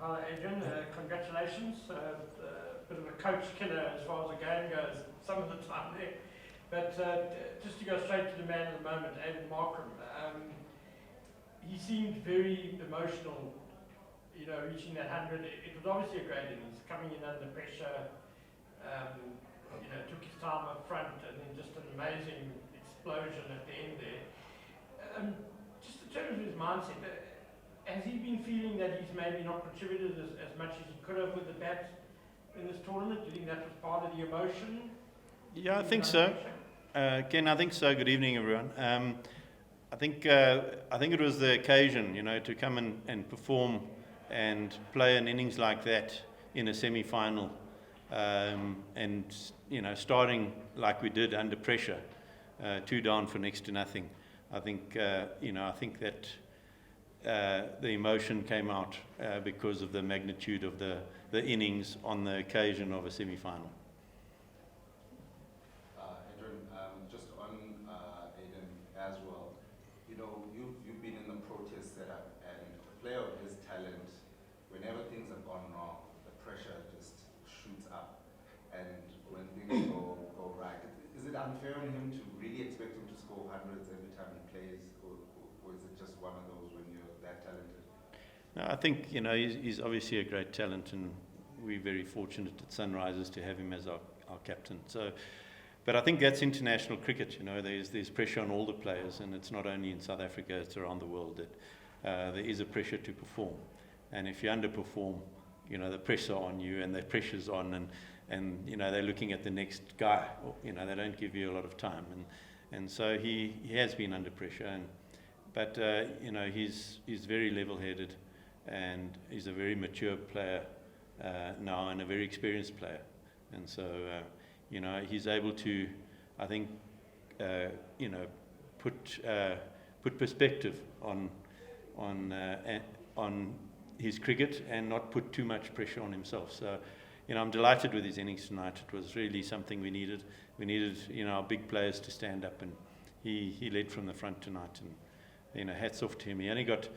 Hi, Adrian. Congratulations. Bit of a coach killer as far as the game goes, some of the time there. But just to go straight to the man of the moment, Aiden Markram, he seemed very emotional, reaching that 100. It was obviously a great innings, coming in under pressure, took his time up front, and then just an amazing explosion at the end there. Just in terms of his mindset, has he been feeling that he's maybe not contributed as much as he could have with the bat in this tournament? Do you think that was part of the emotion? Yeah, I think so. Ken, I think so. Good evening, everyone. I think it was the occasion, to come and perform and play an innings like that in a semi-final, and starting like we did under pressure, 2 down for next to nothing. I think that the emotion came out because of the magnitude of the innings on the occasion of a semi-final. Adrian, just on Aiden as well, you've been in the protest setup, and a player of his talent, whenever things have gone wrong, the pressure just shoots up, and when things go right, is it unfair on him to really expect him to score hundreds every time he plays, or is it just one of those when you're that talented? No, I think he's obviously a great talent, and we're very fortunate at Sunrisers to have him as our captain. So, but I think that's international cricket. There's pressure on all the players, and it's not only in South Africa; it's around the world that there is a pressure to perform. And if you underperform, the pressure on you, and the pressure's on, and they're looking at the next guy. They don't give you a lot of time, and so he has been under pressure. But he's very level-headed, and he's a very mature player now, and a very experienced player. And so he's able to, I think, put perspective on his cricket and not put too much pressure on himself. So, I'm delighted with his innings tonight. It was really something we needed. We needed, our big players to stand up, and he led from the front tonight. And hats off to him. He only got,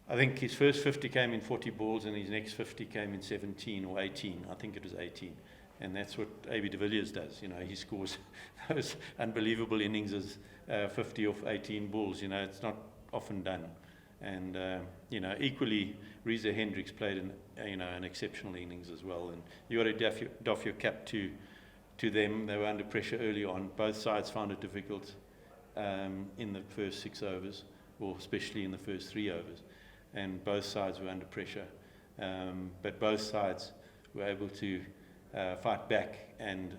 I think, his first 50 came in 40 balls, and his next 50 came in 17 or 18. I think it was 18. And that's what AB de Villiers does. He scores those unbelievable innings as 50 off 18 balls. It's not often done. And equally, Reza Hendricks played an exceptional innings as well. And you got to doff your cap to them. They were under pressure early on. Both sides found it difficult in the first 6 overs, or especially in the first 3 overs. And both sides were under pressure. But both sides were able to fight back, and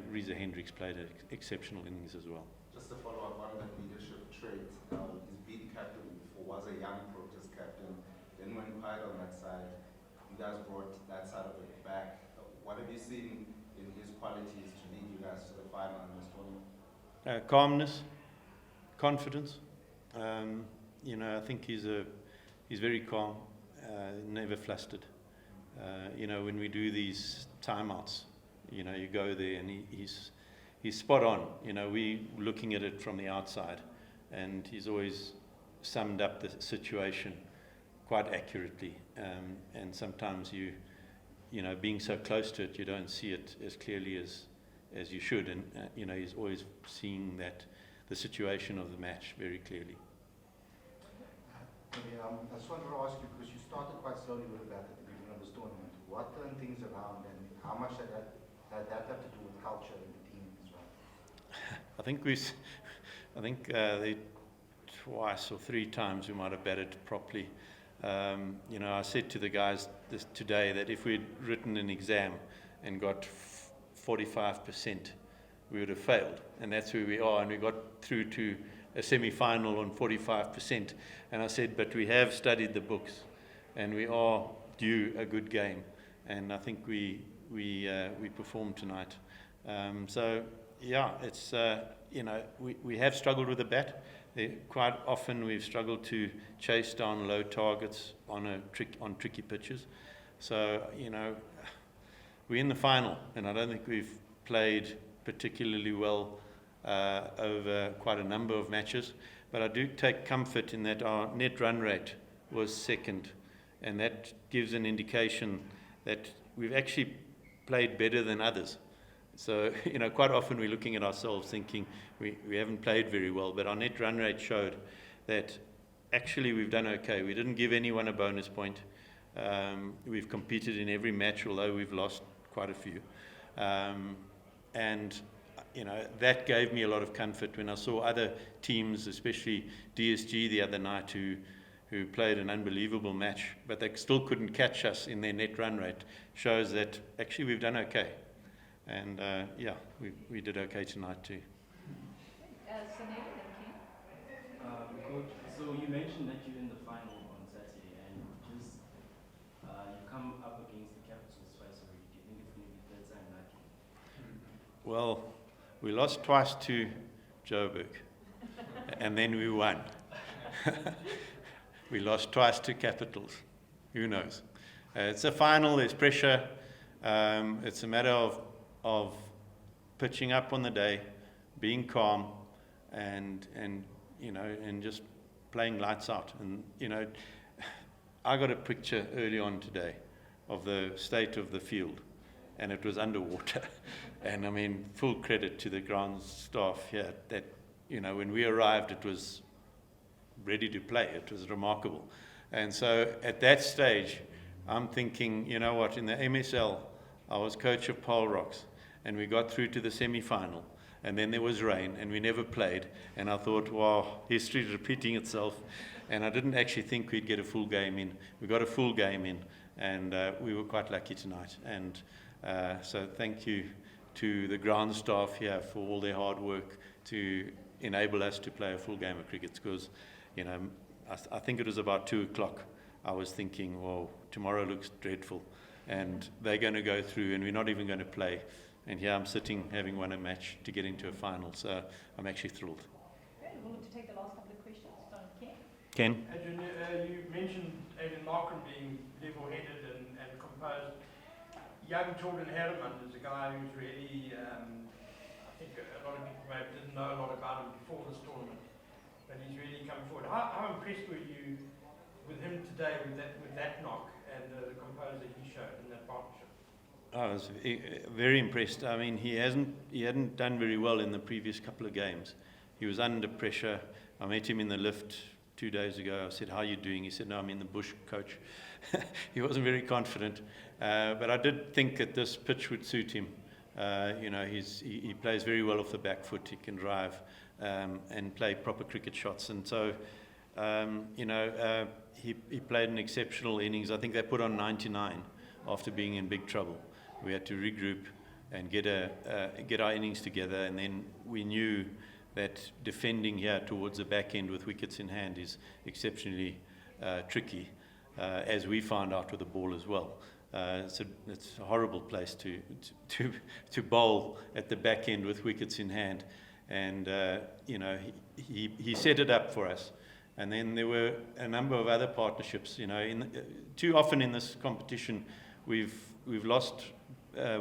Reza Hendricks played an exceptional innings as well. Just to follow up on that leadership trait, he's been captain before, was a young protest captain, then went quiet on that side. You guys brought that side of it back. What have you seen in his qualities to lead you guys to the final in this tournament? Calmness, confidence. I think he's very calm, never flustered. When we do these timeouts, you go there, and he's spot on. We looking at it from the outside, and he's always summed up the situation quite accurately. And sometimes being so close to it, you don't see it as clearly as you should. And he's always seeing the situation of the match very clearly. I just wanted to ask you, because you started quite slowly with the bat at the beginning of this tournament. What turned things around, and how much had that have to do with culture in the team as well? I think they twice or 3 times we might have batted properly. I said to the guys today that if we'd written an exam and got 45%, we would have failed, and that's where we are. And we got through to a semi-final on 45%, and I said, but we have studied the books, and we are due a good game, and I think we performed tonight. So yeah, it's we have struggled with the bat. Quite often we've struggled to chase down low targets on tricky pitches. So we're in the final, and I don't think we've played particularly well over quite a number of matches, but I do take comfort in that our net run rate was second, and that gives an indication that we've actually played better than others. So, quite often we're looking at ourselves thinking we haven't played very well, but our net run rate showed that actually we've done okay. We didn't give anyone a bonus point. We've competed in every match, although we've lost quite a few. And that gave me a lot of comfort when I saw other teams, especially DSG the other night, who played an unbelievable match, but they still couldn't catch us in their net run rate. Shows that actually we've done okay. And we did okay tonight too. Coach, so you mentioned that you're in the final on Saturday, and just you come up against the Capitals twice already. Do you think it's going to be the third time lucky? Well, we lost twice to Joburg, and then we won. We lost twice to Capitals. Who knows? It's a final. There's pressure. It's a matter of pitching up on the day, being calm, and just playing lights out. And I got a picture early on today of the state of the field, and it was underwater. And I mean, full credit to the ground staff here that when we arrived, it was ready to play. It was remarkable. And so at that stage, I'm thinking, you know what? In the MSL, I was coach of Paul Rocks, and we got through to the semi-final. And then there was rain, and we never played. And I thought, wow, history is repeating itself. And I didn't actually think we'd get a full game in. We got a full game in, and we were quite lucky tonight. And so thank you to the ground staff here for all their hard work to enable us to play a full game of cricket. Because, I think it was about 2 o'clock. I was thinking, well, tomorrow looks dreadful, and they're going to go through, and we're not even going to play. And here I'm sitting, having won a match to get into a final. So I'm actually thrilled. Okay, we'll look to take the last couple of questions. Ken? Adrian, you mentioned Aiden Markram being level-headed and composed. Young Jordan Herman is a guy who's really, I think a lot of people maybe didn't know a lot about him before this tournament, but he's really come forward. How impressed were you with him today with that knock and the composure he showed in that partnership? I was very impressed. I mean, he hadn't done very well in the previous couple of games. He was under pressure. I met him in the lift 2 days ago. I said, "How are you doing?" He said, "No, I'm in the bush, coach." He wasn't very confident, but I did think that this pitch would suit him. He plays very well off the back foot. He can drive and play proper cricket shots, and so he played an exceptional innings. I think they put on 99 after being in big trouble. We had to regroup and get our innings together, and then we knew that defending here towards the back end with wickets in hand is exceptionally tricky, as we found out with the ball as well. It's a horrible place to bowl at the back end with wickets in hand, and he set it up for us. And then there were a number of other partnerships. Too often in this competition, we've lost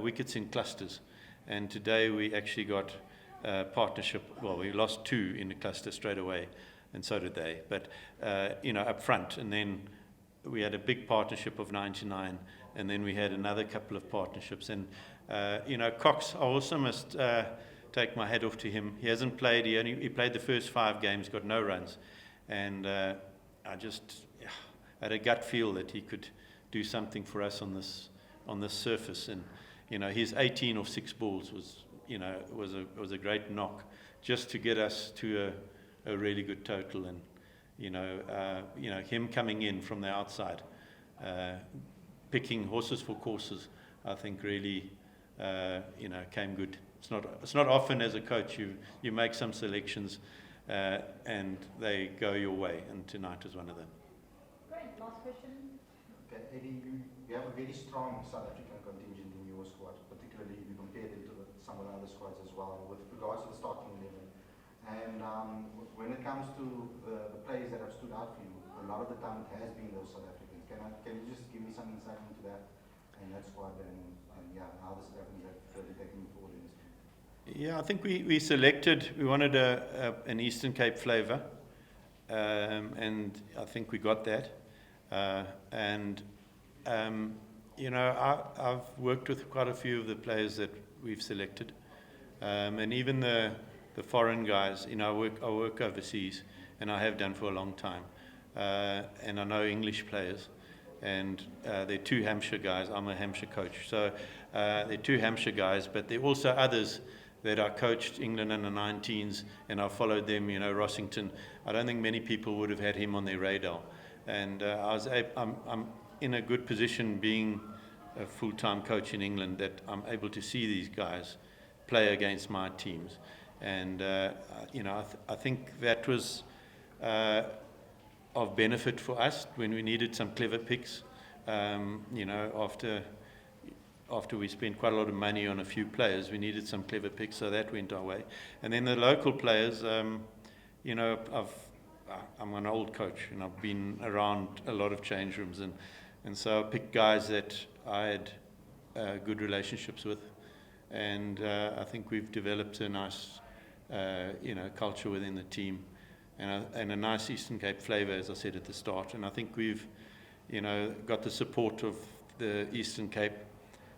wickets in clusters, and today we actually got partnership. Well, we lost 2 in the cluster straight away, and so did they. But up front, and then we had a big partnership of 99, and then we had another couple of partnerships. And Cox, I also must take my hat off to him. He hasn't played. He played the first 5 games, got no runs, and I just had a gut feel that he could do something for us on this surface. And his 18 off 6 balls was a great knock, just to get us to a really good total. And him coming in from the outside, picking horses for courses, I think really came good. It's not often as a coach you make some selections and they go your way, and tonight was one of them. Great, last question. Okay, Eddie, you have a very strong South African contingent in your squad, particularly if you compare it to some of the other squads as well, with regards to the starting 11. And when it comes to the players that have stood out for you, a lot of the time it has been those South Africans. Can you just give me some insight into that and that squad, and how the South Africans have really taken you forward in this game? Yeah, I think we wanted an Eastern Cape flavour, and I think we got that. And you know, I've worked with quite a few of the players that we've selected, and even the foreign guys. You know, I work overseas, and I have done for a long time, and I know English players, and they're two Hampshire guys. I'm a Hampshire coach, so they're two Hampshire guys, but there are also others that I coached England in the 19s, and I followed them. You know, Rossington. I don't think many people would have had him on their radar, and I'm in a good position being a full-time coach in England that I'm able to see these guys play against my teams, and you know, I think that was of benefit for us when we needed some clever picks. You know, after we spent quite a lot of money on a few players, we needed some clever picks, so that went our way. And then the local players, you know, I'm an old coach, and I've been around a lot of change rooms, and so I picked guys that I had good relationships with, and I think we've developed a nice, you know, culture within the team, and a nice Eastern Cape flavour, as I said at the start. And I think we've, you know, got the support of the Eastern Cape.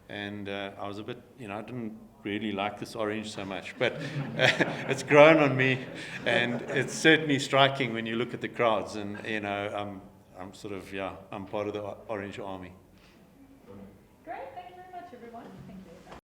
And I was a bit, you know, I didn't really like this orange so much, but it's grown on me, and it's certainly striking when you look at the crowds. And you know, I'm sort of, yeah, I'm part of the Orange Army.